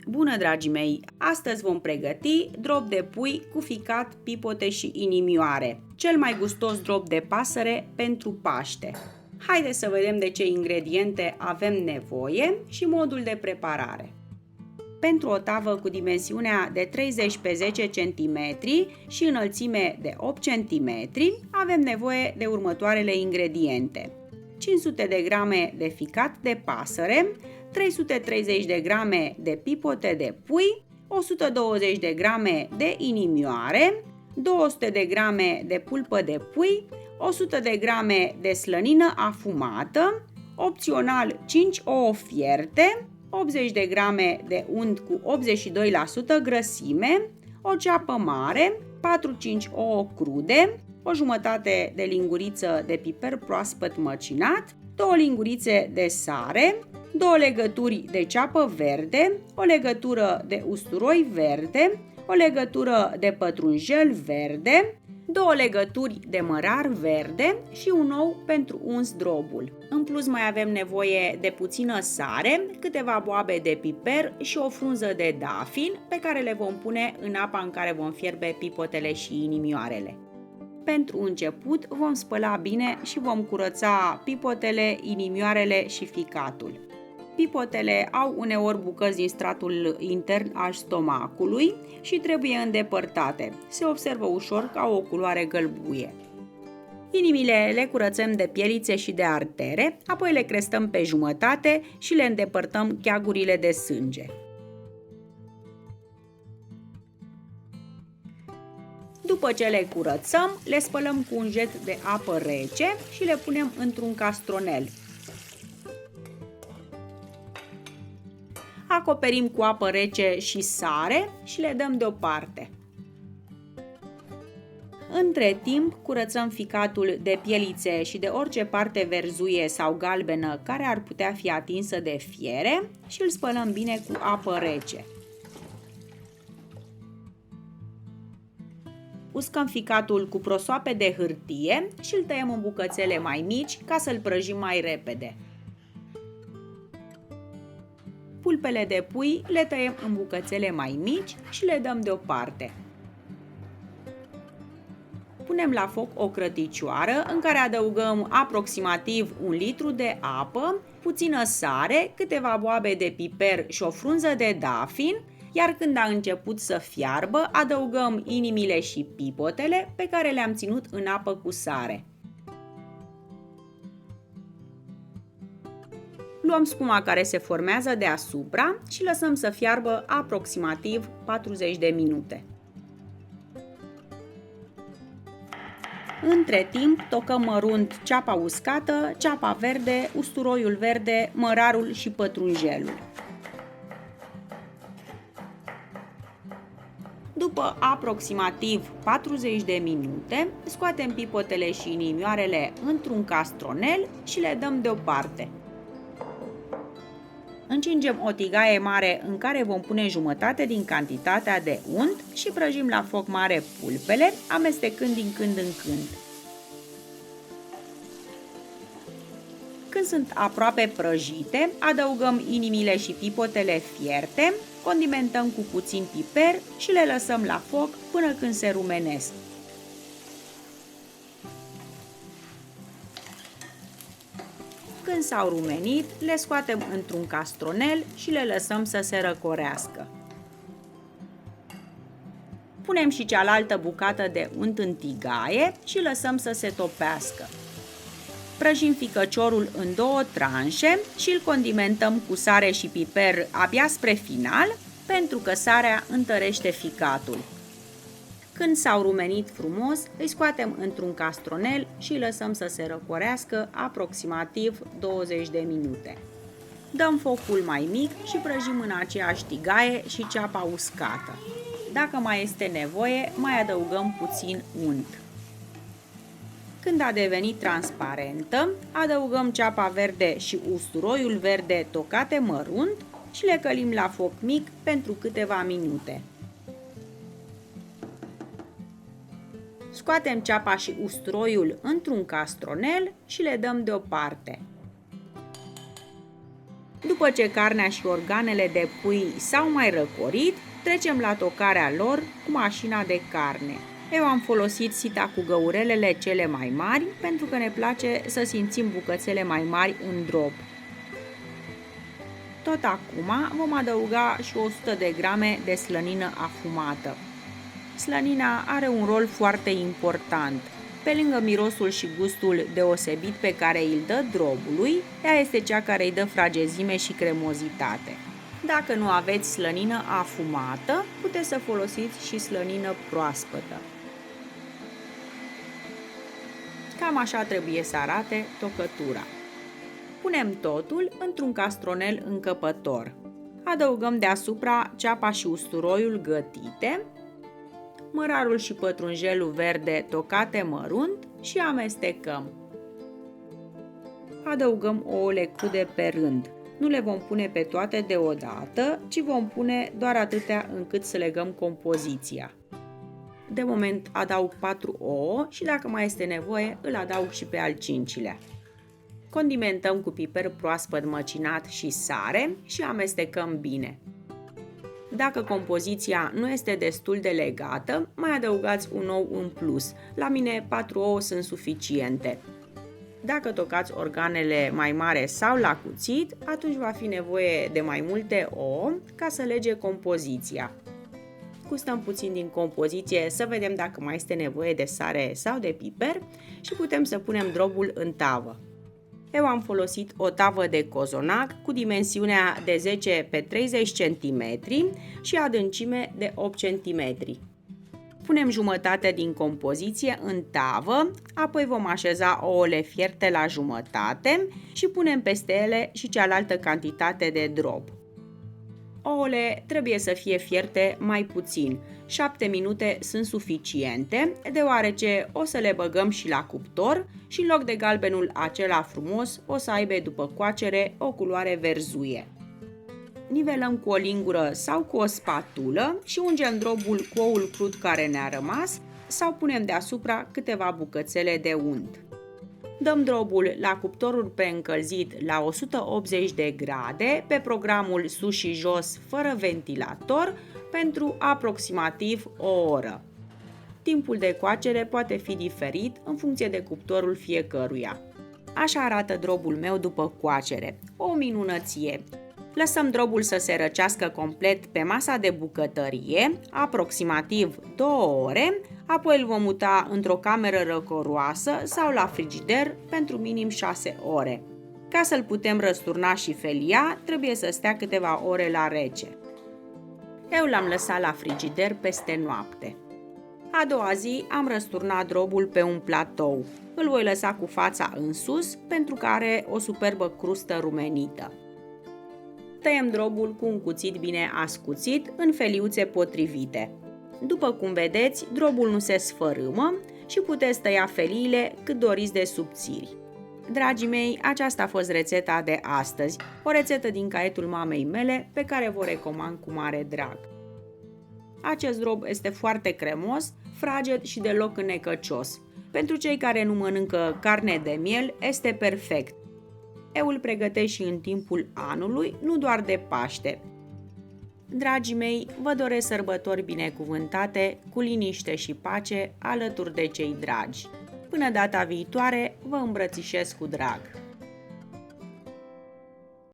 Bună, dragii mei! Astăzi vom pregăti drop de pui cu ficat, pipote și inimioare, cel mai gustos drop de pasăre pentru Paște. Haideți să vedem de ce ingrediente avem nevoie și modul de preparare. Pentru o tavă cu dimensiunea de 30 pe 10 cm și înălțime de 8 cm, avem nevoie de următoarele ingrediente: 500 de grame de ficat de pasăre, 330 de grame de pipote de pui, 120 de grame de inimioare, 200 de grame de pulpă de pui, 100 de grame de slănină afumată, opțional 5 ouă fierte, 80 de grame de unt cu 82% grăsime, o ceapă mare, 4-5 ouă crude, o jumătate de linguriță de piper proaspăt măcinat, 2 lingurițe de sare, 2 legături de ceapă verde, o legătură de usturoi verde, o legătură de pătrunjel verde, 2 legături de mărar verde și un ou pentru uns drobul. În plus mai avem nevoie de puțină sare, câteva boabe de piper și o frunză de dafin pe care le vom pune în apa în care vom fierbe pipotele și inimioarele. Pentru început vom spăla bine și vom curăța pipotele, inimioarele și ficatul. Pipotele au uneori bucăți din stratul intern al stomacului și trebuie îndepărtate. Se observă ușor ca o culoare gălbuie. Inimile le curățăm de pielițe și de artere, apoi le crestăm pe jumătate și le îndepărtăm cheagurile de sânge. După ce le curățăm, le spălăm cu un jet de apă rece și le punem într-un castronel. Acoperim cu apă rece și sare și le dăm deoparte. Între timp, curățăm ficatul de pielițe și de orice parte verzuie sau galbenă care ar putea fi atinsă de fiere și îl spălăm bine cu apă rece. Uscăm ficatul cu prosoape de hârtie și îl tăiem în bucățele mai mici ca să-l prăjim mai repede. Pulpele de pui le tăiem în bucățele mai mici și le dăm deoparte. Punem la foc o crăticioară în care adăugăm aproximativ 1 litru de apă, puțină sare, câteva boabe de piper și o frunză de dafin, iar când a început să fiarbă, adăugăm inimile și pipotele pe care le-am ținut în apă cu sare. Luăm spuma care se formează deasupra și lăsăm să fiarbă aproximativ 40 de minute. Între timp, tocăm mărunt ceapa uscată, ceapa verde, usturoiul verde, mărarul și pătrunjelul. După aproximativ 40 de minute, scoatem pipotele și inimioarele într-un castronel și le dăm deoparte. Încingem o tigaie mare în care vom pune jumătate din cantitatea de unt și prăjim la foc mare pulpele, amestecând din când în când. Când sunt aproape prăjite, adăugăm inimile și pipotele fierte, condimentăm cu puțin piper și le lăsăm la foc până când se rumenesc. Când s-au rumenit, le scoatem într-un castronel și le lăsăm să se răcorească. Punem și cealaltă bucată de unt în tigaie și lăsăm să se topească. Prăjim ficăciorul în 2 tranșe și îl condimentăm cu sare și piper abia spre final, pentru că sarea întărește ficatul. Când s-au rumenit frumos, îi scoatem într-un castronel și îi lăsăm să se răcorească aproximativ 20 de minute. Dăm focul mai mic și prăjim în aceeași tigaie și ceapa uscată. Dacă mai este nevoie, mai adăugăm puțin unt. Când a devenit transparentă, adăugăm ceapa verde și usturoiul verde tocate mărunt și le călim la foc mic pentru câteva minute. Scoatem ceapa și usturoiul într-un castronel și le dăm deoparte. După ce carnea și organele de pui s-au mai răcorit, trecem la tocarea lor cu mașina de carne. Eu am folosit sita cu găurelele cele mai mari pentru că ne place să simțim bucățele mai mari în drоб. Tot acum vom adăuga și 100 de grame de slănină afumată. Slănina are un rol foarte important. Pe lângă mirosul și gustul deosebit pe care îl dă drobului, ea este cea care îi dă fragezime și cremozitate. Dacă nu aveți slănină afumată, puteți să folosiți și slănină proaspătă. Cam așa trebuie să arate tocătura. Punem totul într-un castronel încăpător. Adăugăm deasupra ceapa și usturoiul gătite, mărarul și pătrunjelul verde tocate mărunt și amestecăm. Adăugăm ouăle crude pe rând. Nu le vom pune pe toate deodată, ci vom pune doar atâtea încât să legăm compoziția. De moment adaug 4 ouă și dacă mai este nevoie, îl adaug și pe al 5-lea. Condimentăm cu piper proaspăt măcinat și sare și amestecăm bine. Dacă compoziția nu este destul de legată, mai adăugați un ou în plus. La mine 4 ouă sunt suficiente. Dacă tocați organele mai mare sau la cuțit, atunci va fi nevoie de mai multe ouă ca să lege compoziția. Gustăm puțin din compoziție să vedem dacă mai este nevoie de sare sau de piper și putem să punem drobul în tavă. Eu am folosit o tavă de cozonac cu dimensiunea de 10 pe 30 cm și adâncime de 8 cm. Punem jumătate din compoziție în tavă, apoi vom așeza ouăle fierte la jumătate și punem peste ele și cealaltă cantitate de drob. Ouăle trebuie să fie fierte mai puțin, 7 minute sunt suficiente, deoarece o să le băgăm și la cuptor și în loc de galbenul acela frumos o să aibă după coacere o culoare verzuie. Nivelăm cu o lingură sau cu o spatulă și ungem drobul cu oul crud care ne-a rămas sau punem deasupra câteva bucățele de unt. Dăm drobul la cuptorul preîncălzit la 180 de grade pe programul sus și jos fără ventilator pentru aproximativ o oră. Timpul de coacere poate fi diferit în funcție de cuptorul fiecăruia. Așa arată drobul meu după coacere. O minunăție! Lăsăm drobul să se răcească complet pe masa de bucătărie, aproximativ 2 ore, apoi îl vom muta într-o cameră răcoroasă sau la frigider pentru minim 6 ore. Ca să-l putem răsturna și felia, trebuie să stea câteva ore la rece. Eu l-am lăsat la frigider peste noapte. A doua zi am răsturnat drobul pe un platou. Îl voi lăsa cu fața în sus pentru că are o superbă crustă rumenită. Tăiem drobul cu un cuțit bine ascuțit în feliuțe potrivite. După cum vedeți, drobul nu se sfărâmă și puteți tăia feliile cât doriți de subțiri. Dragii mei, aceasta a fost rețeta de astăzi, o rețetă din caietul mamei mele pe care vă recomand cu mare drag. Acest drob este foarte cremos, fraged și deloc înnecăcios. Pentru cei care nu mănâncă carne de miel, este perfect. Eu îl pregătesc și în timpul anului, nu doar de Paște. Dragii mei, vă doresc sărbători binecuvântate, cu liniște și pace, alături de cei dragi. Până data viitoare, vă îmbrățișez cu drag.